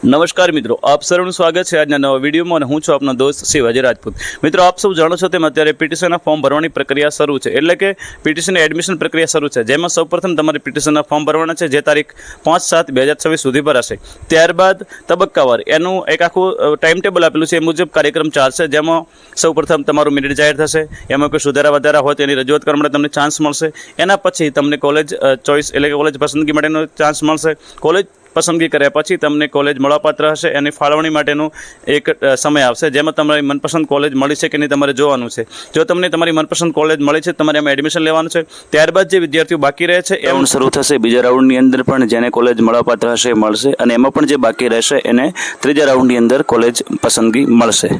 નમસ્કાર મિત્રો, આપ સૌનું સ્વાગત છે આજના નવા વિડીયોમાં અને હું છું આપનો દોસ્ત શિવાજી રાજપૂત। મિત્રો, આપ સૌ જાણો છો તેમ અત્યારે પીટીસીના ફોર્મ ભરવાની પ્રક્રિયા શરૂ છે, એટલે કે પીટીસીની એડમિશન પ્રક્રિયા શરૂ છે, જેમાં સૌપ્રથમ તમારે પીટીસીના ફોર્મ ભરવાના છે, જે તારીખ 5/7/2026 સુધી ભરાશે। ત્યારબાદ તબક્કાવાર એનું એક આખું ટાઈમ ટેબલ આપેલું છે, એ મુજબ કાર્યક્રમ ચાલશે, જેમાં સૌપ્રથમ તમારું મેરિટ જાહેર થશે, એમાં કોઈ સુધારા વધારા હોય તેની રજૂઆત કરવા માટે તમને ચાન્સ મળશે। એના પછી તમને કોલેજ ચોઇસ એટલે કે કોલેજ પસંદગી માટેનો ચાન્સ મળશે। કોલેજ પસંદગી કર્યા પછી તમને કોલેજ મળવાપાત્ર હશે, એની ફાળવણી માટેનો એક સમય આવશે, જેમાં તમારી મનપસંદ કોલેજ મળી છે કે નહીં તમારે જોવાનું છે। જો તમને તમારી મનપસંદ કોલેજ મળી છે, તમારે એમાં એડમિશન લેવાનું છે। ત્યારબાદ જે વિદ્યાર્થીઓ બાકી રહે છે એ શરૂ થશે। બીજા રાઉન્ડની અંદર પણ જેને કોલેજ મળવાપાત્ર હશે એ મળશે, અને એમાં પણ જે બાકી રહેશે એને ત્રીજા રાઉન્ડની અંદર કોલેજ પસંદગી મળશે।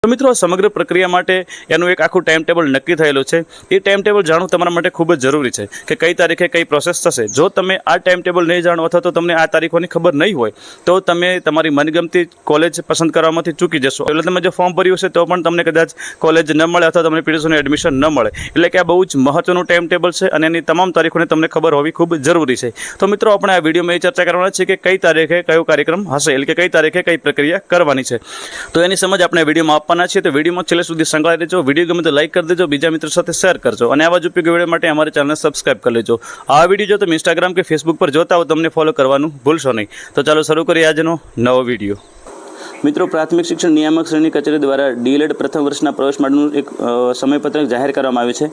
તો મિત્રો, સમગ્ર પ્રક્રિયા માટે એનું એક આખું ટાઈમ ટેબલ નક્કી થયેલું છે। એ ટાઈમ ટેબલ જાણવું તમારા માટે ખૂબ જ જરૂરી છે કે કઈ તારીખે કઈ પ્રોસેસ થશે। જો તમે આ ટાઈમ ટેબલ નહીં જાણો અથવા તો તમને આ તારીખોની ખબર નહીં હોય તો તમે તમારી મનગમતી કોલેજ પસંદ કરવામાંથી ચૂકી જશો। એટલે તમે જો ફોર્મ ભર્યું છે તો પણ તમને કદાચ કોલેજ ન મળે અથવા તમને પીટીસીનું એડમિશન ન મળે। એટલે કે આ બહુ જ મહત્વનું ટાઈમ ટેબલ છે અને એની તમામ તારીખોની તમને ખબર હોવી ખૂબ જરૂરી છે। તો મિત્રો, આપણે આ વિડીયોમાં એ ચર્ચા કરવાના છે કે કઈ તારીખે કયો કાર્યક્રમ હશે, એટલે કે કઈ તારીખે કઈ પ્રક્રિયા કરવાની છે। તો એની સમજ આપણે વિડીયોમાં આપવાના છીએ। તો વિડીયોમાં છેલ્લે સુધી સંકળાઈ રહેજો। વિડીયો ગમે તો લાઈક કરી દેજો, બીજા મિત્રો સાથે શેર કરજો, અને આવા જ ઉપયોગી વિડીયો માટે અમારી ચેનલને સબસ્ક્રાઇબ કરી લેજો। આ વિડીયો જો તમે ઇન્સ્ટાગ્રામ કે ફેસબુક પર જોતા હો તો તમને ફોલો કરવાનું ભૂલશો નહીં। તો ચાલો શરૂ કરીએ આજનો નવો વિડીયો। મિત્રો, પ્રાથમિક શિક્ષણ નિયામક શ્રેણી કચેરી દ્વારા ડીએલએડ પ્રથમ વર્ષના પ્રવેશ માટેનું એક સમયપત્રક જાહેર કરવામાં આવ્યું છે।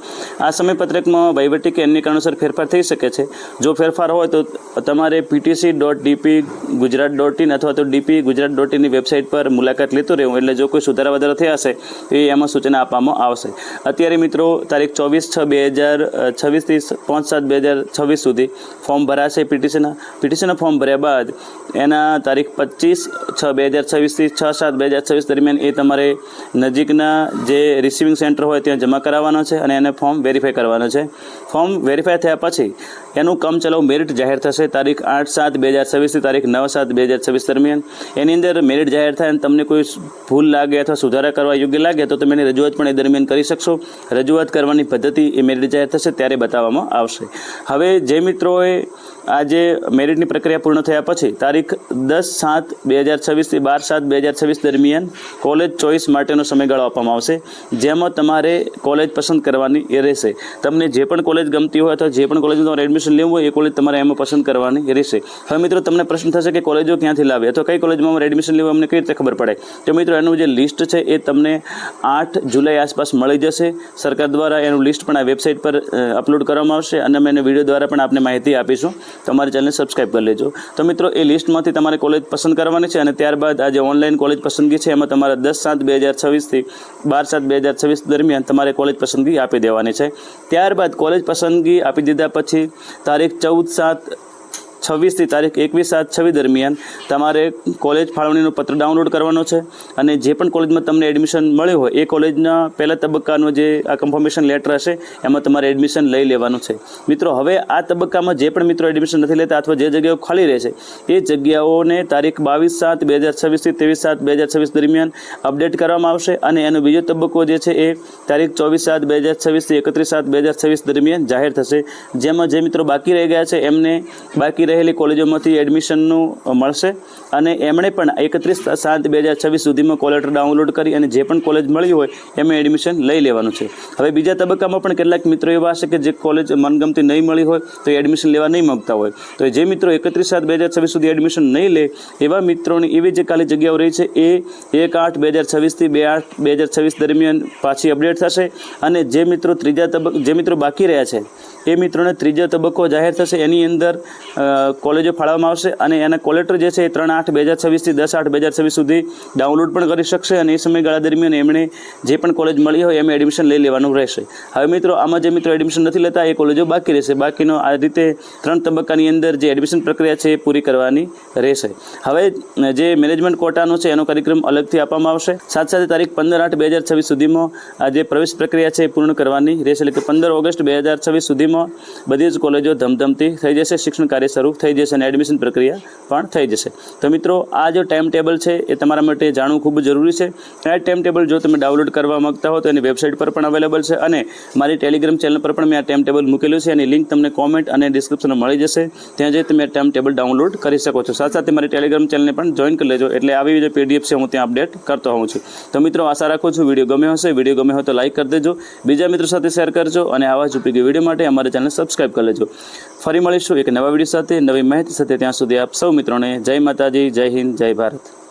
આ સમયપત્રકમાં વહીવટી કે અન્ય કારણોસર ફેરફાર થઈ શકે છે। જો ફેરફાર હોય તો તમારે ptc.dpgujarat.in અથવા તો dpgujarat.in ની વેબસાઇટ પર મુલાકાત લેતું રહેવું। એટલે જો કોઈ સુધારા વધારા થયા હશે તો એ એમાં સૂચના આપવામાં આવશે। અત્યારે મિત્રો, તારીખ 24/6/2026 થી 5/7/2026 સુધી ફોર્મ ભરાશે પીટીસીના ફોર્મ ભર્યા બાદ એના તારીખ 25/6/2026 થી 6/7/2026 દરમિયાન એ તમારે નજીકના જે રિસીવિંગ સેન્ટર હોય ત્યાં જમા કરાવવાનો છે અને એને ફોર્મ વેરીફાઈ કરવાનો છે। ફોર્મ વેરીફાઈ થયા પછી એનું કામચલાઉ મેરિટ જાહેર થશે તારીખ 8/7/2026 થી તારીખ 9/7/2026 દરમિયાન। એની અંદર મેરિટ જાહેર થાય અને તમને કોઈ ભૂલ લાગે અથવા સુધારા કરવા યોગ્ય લાગે તો તમે એની રજૂઆત પણ એ દરમિયાન કરી શકશો। રજૂઆત કરવાની પદ્ધતિ એ મેરિટ જાહેર થશે ત્યારે બતાવવામાં આવશે। હવે જે મિત્રોએ આ જે મેરિટની પ્રક્રિયા પૂર્ણ થયા પછી તારીખ 10/7/2026 થી 12/7/2026 દરમિયાન કોલેજ ચોઇસ માટેનો સમયગાળો આપવામાં આવશે, જેમાં તમારે કોલેજ પસંદ કરવાની એ રહેશે। તમને જે પણ કોલેજ ગમતી હોય અથવા જે પણ કોલેજમાં તમારે એડમિશન લેવું હોય એ કોલેજ તમારે એમાં પસંદ કરવાની રહેશે। હવે મિત્રો, તમને પ્રશ્ન થશે કે કોલેજો ક્યાંથી લાવે અથવા કઈ કોલેજમાં અમારે એડમિશન લેવું અમને કઈ રીતે ખબર પડે? તો મિત્રો, એનું જે લિસ્ટ છે એ તમને 8 જુલાઈ આસપાસ મળી જશે। સરકાર દ્વારા એનું લિસ્ટ પણ આ વેબસાઇટ પર અપલોડ કરવામાં આવશે અને અમે એને વિડીયો દ્વારા પણ આપને માહિતી આપીશું। તમારી ચેનલને સબસ્ક્રાઇબ કરી લેજો। તો મિત્રો, એ લિસ્ટમાંથી તમારે કોલેજ પસંદ કરવાની છે અને ત્યારબાદ આ જે ઓનલાઈન કોલેજ પસંદગી છે એમાં તમારે 10/7/2026 થી 12/7/2026 દરમિયાન તમારે કોલેજ પસંદગી આપી દેવાની છે। ત્યારબાદ કોલેજ પસંદગી આપી દીધા પછી તારીખ 14/7/26 થી તારીખ 21/7/26 દરમિયાન તમારે કોલેજ ફાળવણીનો પત્ર ડાઉનલોડ કરવાનો છે અને જે પણ કોલેજમાં તમને એડમિશન મળ્યું હોય એ કોલેજના પહેલા તબક્કાનો જે આ કન્ફર્મેશન લેટર હશે એમાં તમારે એડમિશન લઈ લેવાનું છે। મિત્રો, હવે આ તબક્કામાં જે પણ મિત્રો એડમિશન નથી લેતા અથવા જે જગ્યાઓ ખાલી રહેશે એ જગ્યાઓને તારીખ 22/7/2026 થી 23/7/2026 દરમિયાન અપડેટ કરવામાં આવશે અને એનો બીજો તબક્કો જે છે એ તારીખ 24/7/2026 થી 31/7/2026 દરમિયાન જાહેર થશે, જેમાં જે મિત્રો બાકી રહી ગયા છે એમને બાકી રહેલી કોલેજોમાંથી એડમિશનનું મળશે અને એમણે પણ 31/7/2026 સુધીમાં કોલેટર ડાઉનલોડ કરી અને જે પણ કોલેજ મળી હોય એમાં એડમિશન લઈ લેવાનું છે। હવે બીજા તબક્કામાં પણ કેટલાક મિત્રો એવા હશે કે જે કોલેજ મનગમતી નહીં મળી હોય તો એડમિશન લેવા નહીં માગતા હોય, તો જે મિત્રો 31/7/2026 સુધી એડમિશન નહીં લે એવા મિત્રોની એવી જે ખાલી જગ્યાઓ રહી છે એ 1/8/2026 થી 2/8/2026 દરમિયાન પાછી અપડેટ થશે અને જે મિત્રો બાકી રહ્યા છે એ મિત્રોને ત્રીજો તબક્કો જાહેર થશે। એની અંદર કોલેજો ફાળવવામાં આવશે અને એના કોલેટર જે છે એ 3/8/2026 થી 10/8/2026 સુધી ડાઉનલોડ પણ કરી શકશે અને એ સમયગાળા દરમિયાન એમણે જે પણ કોલેજ મળી હોય એમાં એડમિશન લઈ લેવાનું રહેશે। હવે મિત્રો, આમાં જે મિત્રો એડમિશન નથી લેતા એ કોલેજો બાકી રહેશે। બાકીનો આ રીતે 3 તબક્કાની અંદર જે એડમિશન પ્રક્રિયા છે એ પૂરી કરવાની રહેશે। હવે જે મેનેજમેન્ટ કોટાનો છે એનો કાર્યક્રમ અલગથી આપવામાં આવશે। સાથે તારીખ 15/8/2026 સુધીમાં આ જે પ્રવેશ પ્રક્રિયા છે એ પૂર્ણ કરવાની રહેશે, એટલે કે 15 ઓગસ્ટ 2026 સુધીમાં સુધીમાં બધી જ કોલેજો ધમધમતી થઈ જશે, શિક્ષણ કાર્ય શરૂ થઈ જશે અને એડમિશન પ્રક્રિયા પણ થઈ જશે. તો મિત્રો આ જો ટાઈમ ટેબલ છે એ તમારા માટે જાણવું ખૂબ જરૂરી છે. આ ટાઈમ ટેબલ જો તમે ડાઉનલોડ કરવા માંગતા હો તો એની વેબસાઇટ પર પણ અવેલેબલ છે અને મારી ટેલિગ્રામ ચેનલ પર પણ મેં આ ટાઈમ ટેબલ મૂકેલું છે. એની લિંક તમને કોમેન્ટ અને ડિસ્ક્રિપ્શનમાં મળી જશે. ત્યાં જઈ તમે ટાઈમ ટેબલ ડાઉનલોડ કરી શકો છો. સાથે સાથે મારી ટેલિગ્રામ ચેનલને પણ જોઈન કરી લેજો, એટલે આવી જે PDF છે હું ત્યાં અપડેટ કરતો હોઉં છું. તો મિત્રો આશા રાખું છું વિડીયો ગમ્યો હશે. વિડીયો ગમ્યો હોય તો લાઈક કરી દેજો, બીજા મિત્રો સાથે શેર કરજો અને આવા જ ઉપયોગી વિડીયો માટે અમારી ચેનલ સબસ્ક્રાઈબ કરી લેજો. ફરી મળીશું એક નવા વિડીયો સાથે, નવી માહિતી સાથે. ત્યાં સુધી આપ સૌ મિત્રોને જય માતાજી, જય હિન્દ, જય ભારત.